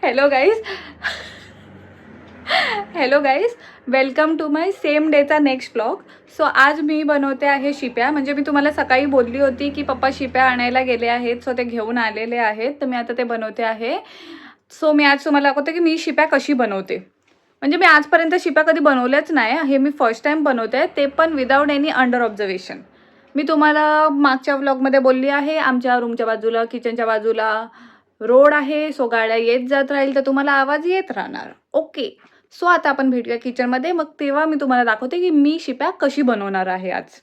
Hello guys, hello guys, welcome to my same डेचा next blog. So आज मी बनवते आहे शिप्या. म्हणजे मी तुम्हाला सकाळी बोलली होती की पप्पा शिप्या आणायला गेले आहेत, सो ते घेऊन आलेले आहेत, तर मी आता ते बनवते आहे. सो मी आज तुम्हाला दाखवते की मी शिप्या कशी बनवते. म्हणजे मी आजपर्यंत शिप्या कधी बनवल्याच नाही, हे मी फर्स्ट टाइम बनवते, ते पण विदाऊट एनी अंडर ऑब्झर्वेशन. मी तुम्हाला मागच्या व्लॉगमध्ये बोलली आहे, आमच्या रूमच्या बाजूला, किचनच्या बाजूला रोड आहे, सो गाड्या येत जात राहील तर तुम्हाला आवाज येत राहणार. ओके, सो आता आपण भेटूया किचनमध्ये, मग तेव्हा मी तुम्हाला दाखवते की मी शिप्या कशी बनवणार आहे आज.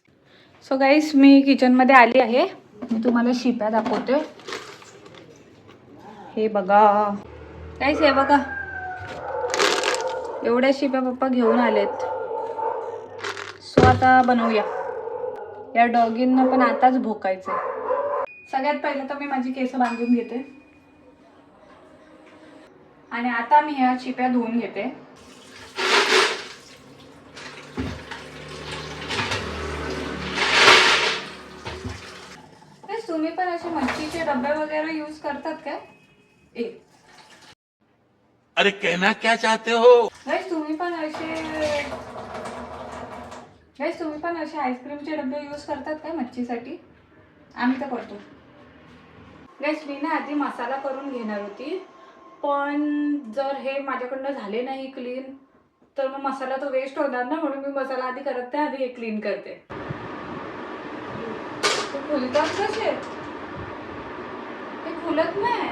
सो गाईस, मी किचनमध्ये आली आहे, मी तुम्हाला शिप्या दाखवते. हे बघा गाईस, हे बघा, एवढ्या शिप्या पप्पा घेऊन आलेत. सो आता बनवूया. या डॉगींना पण आताच भोकायचं. सगळ्यात पहिलं तर मी माझी केस बांधून घेते आणि आता मी ह्या शिप्या धुवून घेते. तुम्ही पण असे मच्छीचे डब्बे वगैरे यूज करतात का? अरे कहना क्या चाहते हो? गाइस, तुम्ही पण असे आईस्क्रीमचे डब्बे यूज करतात का मच्छीसाठी? आम्ही तर करतो. गाइस, मी ना आधी मसाला करून घेणार होती, पण जर हे माझ्याकडनं झाले नाही क्लीन तर मग मसाला तो वेस्ट होणार ना, म्हणून मी मसाला आधी करत नाही, आधी हे क्लीन करते. ते फुलतात कसे? ते फुलत नाही.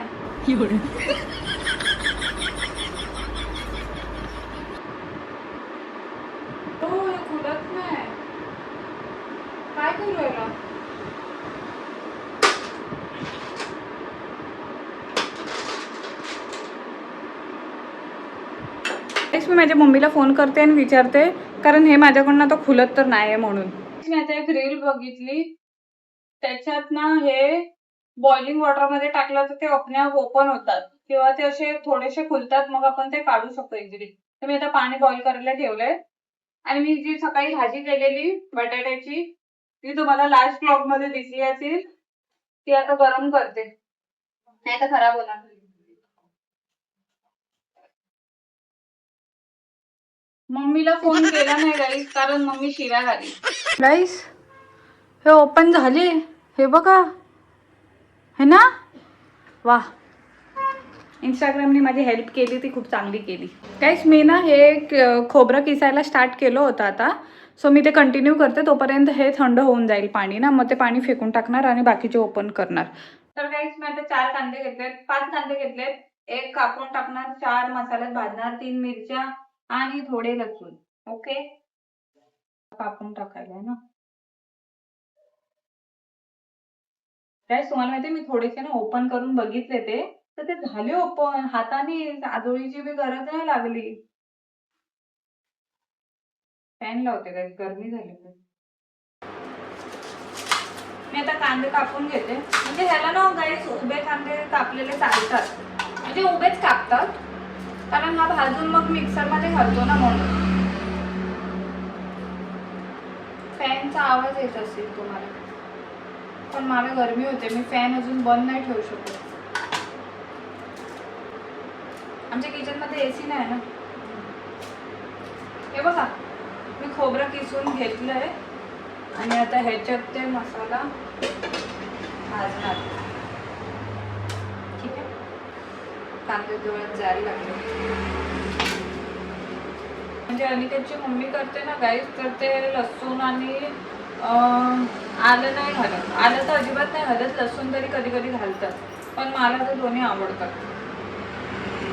हो, हे फुलत नाही. काय करू याला? मी माझ्या मम्मीला फोन करते आणि विचारते, कारण हे माझ्याकडनं आता खुलत तर नाही म्हणून. मी आता एक रील बघितली, त्याच्यात ना हे बॉइलिंग वॉटरमध्ये टाकलं तर ते आपोआप ओपन होतात किंवा ते असे थोडेसे खुलतात, मग आपण ते काढू शकतो इझिली. तर मी आता पाणी बॉईल करायला ठेवलंय आणि मी जी सकाळी भाजी केलेली बटाट्याची, ती तुम्हाला लास्ट ब्लॉग मध्ये दिसली असेल, ती आता गरम करते, नाही तर खराब होणार. मम्मीला फोन केला नाही गाईस, कारण मम्मी शिव्या घाली. गाईस, हे ओपन झाले, हे बघा, है ना? वाह, इंस्टाग्रामने माझी हेल्प केली, ती खूप चांगली केली. गाईस, मी ना हे खोबरं किसायला स्टार्ट केलं होतं आता, सो मी ते कंटिन्यू करते, तोपर्यंत हे थंड होऊन जाईल पाणी ना, मग ते पाणी फेकून टाकणार आणि बाकीचे ओपन करणार. तर गाईस, मी आता 4 कांदे घेतलेत, 5 कांदे घेतलेत, एक कापून टाकणार, 4 मसाल्यात भाजणार, 3 मिरच्या आणि थोडे लसूण. ओके, कापून टाकायला ना. गाईस, तुम्हाला माहिती, मी थोडेसे ना ओपन करून बघितले ते, तर ते झाले ओपन, हाताने आजोळीची बी गरज नाही लागली. फॅन लावते गाईस, गरमी झाली. मी आता कांदे कापून घेते, म्हणजे ह्याला ना गाईस उभे कांदे कापलेले चालतात, म्हणजे उभेच कापतात, कारण हा भाजून मग मिक्सरमध्ये घालतो ना, म्हणून. फॅनचा आवाज येत असेल तुम्हाला, पण मला गरमी होते, मी फॅन अजून बंद नाही ठेवू शकत. आमच्या किचनमध्ये एसी नाही ना. हे बघा, मी खोबरं किसून घेतलंय आणि आता ह्याच्यात ते मसाला भाजणार. ठीक आहे, कांदे डोळ्यात जायला लागले. म्हणजे अनिकेतची मम्मी करते ना गाईस, तर ते लसूण आणि आलं नाही घालत. आलं तर अजिबात नाही घालत, लसूण तरी कधी कधी घालतात, पण मला तर दोन्ही आवडतात,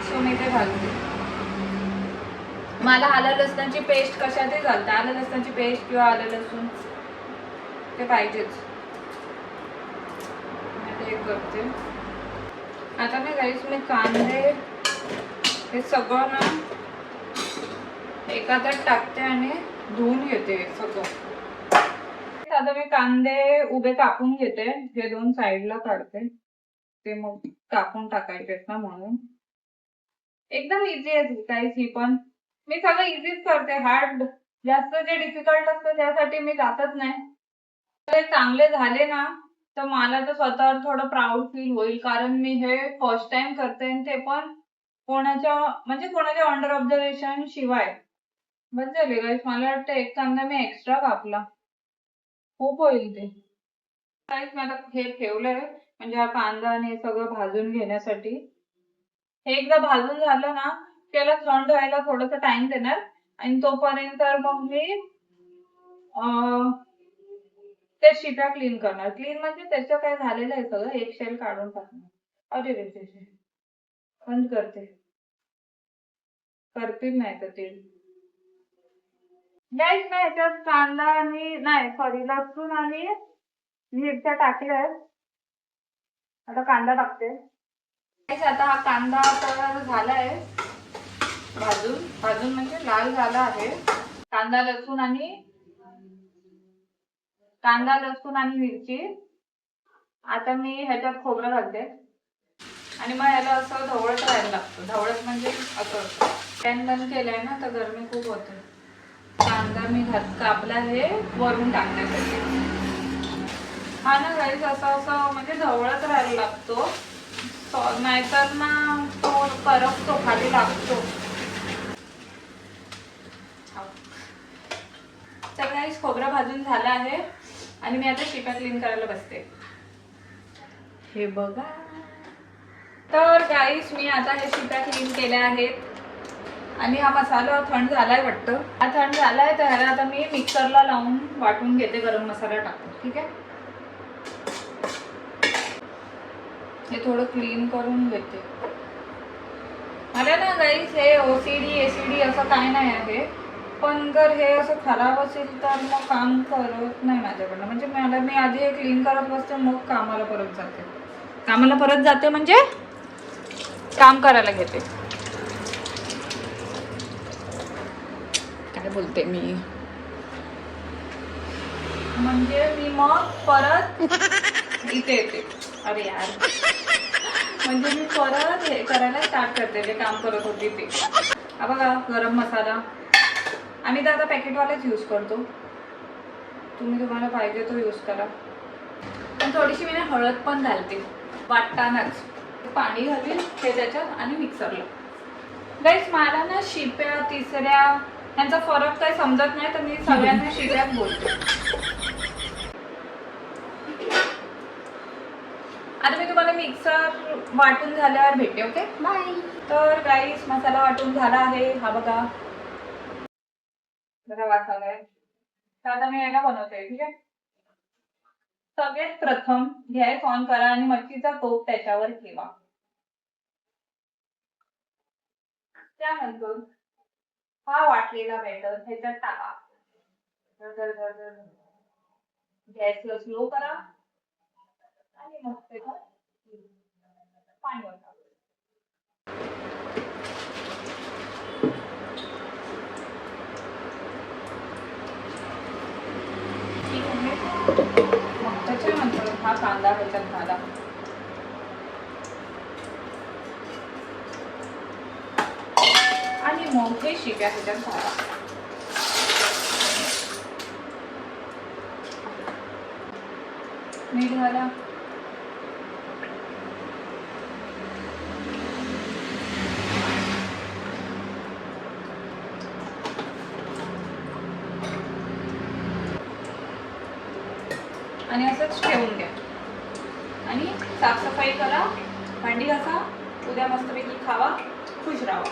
सो मी ते घालते. मला आलं लसणाची पेस्ट कशातही घालते, आलं लसणाची पेस्ट किंवा आलं लसूण ते पाहिजेच. ते करते आता ना गाईस. मी कांदे हे सगळं ना एकातच टाकते आणि धुवून घेते सगळं. आता मी कांदे उभे कापून घेते, हे 2 साईडला काढते, ते मग कापून टाकायचे ना, म्हणून एकदम इझी आहे गाईस ही पण. मी सगळं इझीच करते, हार्ड जास्त जे डिफिकल्ट असतं त्यासाठी मी जातच नाही. ते चांगले झाले ना तर मला तर स्वतःवर थोडं प्राऊड फील होईल, कारण मी हे फर्स्ट टाइम करते आणि ते पण कोणाच्या अंडर ऑब्झर्वेशन शिवाय. बस झाले गाईस. मला वाटतं एक कांदा मी एक्स्ट्रा कापला. खूप होईल ते. गाईस मी आता हे ठेवलंय म्हणजे हा कांदा आणि हे सगळं भाजून घेण्यासाठी. हे एकदा भाजून झालं ना, त्याला थंड व्हायला थोडासा टाइम देणार आणि तोपर्यंत मग मी ते शिप्या क्लीन करणार. क्लीन म्हणजे त्याचं काय झालेलं आहे सगळं, एक शेल काढून टाकणार. अरे रे रे रे. बंद करते. करतील नाही तर ते. गाईस मी ह्याच्यात कांदा आणि नाही सॉरी लसूण आणि मिरच्या टाकल्या आहेत. आता कांदा टाकते. गाईस आता हा कांदा तर झालाय भाजून म्हणजे लाल झाला आहे. कांदा लसूण आणि मिरची. आता मी ह्याच्यात खोबरं घालते आणि मग ह्याला असं ढवळत राहायला लागतं. ढवळत म्हणजे असं. पॅन बंद केलाय ना तर गरमी खूप होते. कांदा मी कापला आहे वरून टाकण्यासाठी. हा ना गाईस असं म्हणजे ढवळत राहायला लागतो, नाहीतर ना तो करपतो, खाली लागतो. तर गाईस खोबरं भाजून झालं आहे आणि मी आता शिप्या क्लीन करायला बसते. हे बघा. तर गाईस मी आता हे शिप्या क्लीन केल्या आहेत आणि हा मसाला थंड झालाय वाटतं. हा थंड झालाय तर ह्याला आता मी मिक्सरला लावून वाटून घेते. गरम मसाला टाकून. ठीक आहे. हे थोडं क्लीन करून घेते. मला ना गाईस हे OCD असं काय नाही आहे, पण जर हे असं खराब असेल तर मग काम करत नाही माझ्याकडनं. म्हणजे मी आधी हे क्लीन करत बसते मग कामाला परत जाते म्हणजे काम करायला घेते. काय बोलते मी म्हणजे मी मग परत इथे येते. अरे यार. म्हणजे मी परत हे करायला स्टार्ट करते जे काम करत होती ते. हा बघा गरम मसाला. आम्ही तर आता पॅकेटवालाच यूज करतो. तुम्हाला पाहिजे तो यूज करा. पण थोडीशी मी हळद पण घालते वाटतानाच. पाणी घालीन हे त्याच्यात आणि मिक्सरला. गाईस मला ना शिप्या तिसऱ्या यांचा फरक काही समजत नाही तर मी सगळ्यांना शिप्याच बोलते. आता मी तुम्हाला मिक्सर वाटून झाल्यावर भेटते. Okay bye. तर गाईस मसाला वाटून झाला आहे. हा बघा जरा वाटायलाय. तर आता मी याला बनवते. ठीक आहे. सगळ्यात प्रथम गॅस ऑन करा आणि मच्छीचा टोप त्याच्यावर ठेवा. त्यानंतर हा वाटलेला बॅटर ह्याच्यात टाका. गॅसला स्लो करा आणि मग त्याच्यात पाणी टाका. मग त्याच्यानंतर हा कांदा ह्याच्यात घाला. आणि मग हे शिप्या ह्याच्यात घाला. मीठ घाला. आणि असंच ठेवून द्या आणि साफसफाई करा. भांडी घासा. उद्या मस्तपैकी खावा, खुश राहा.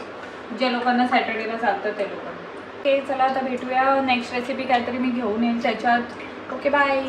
ज्या लोकांना सॅटर्डेला चालतं ते लोकांना. ओके चला आता भेटूया नेक्स्ट रेसिपी काहीतरी मी घेऊन येईल त्याच्यात. Okay bye.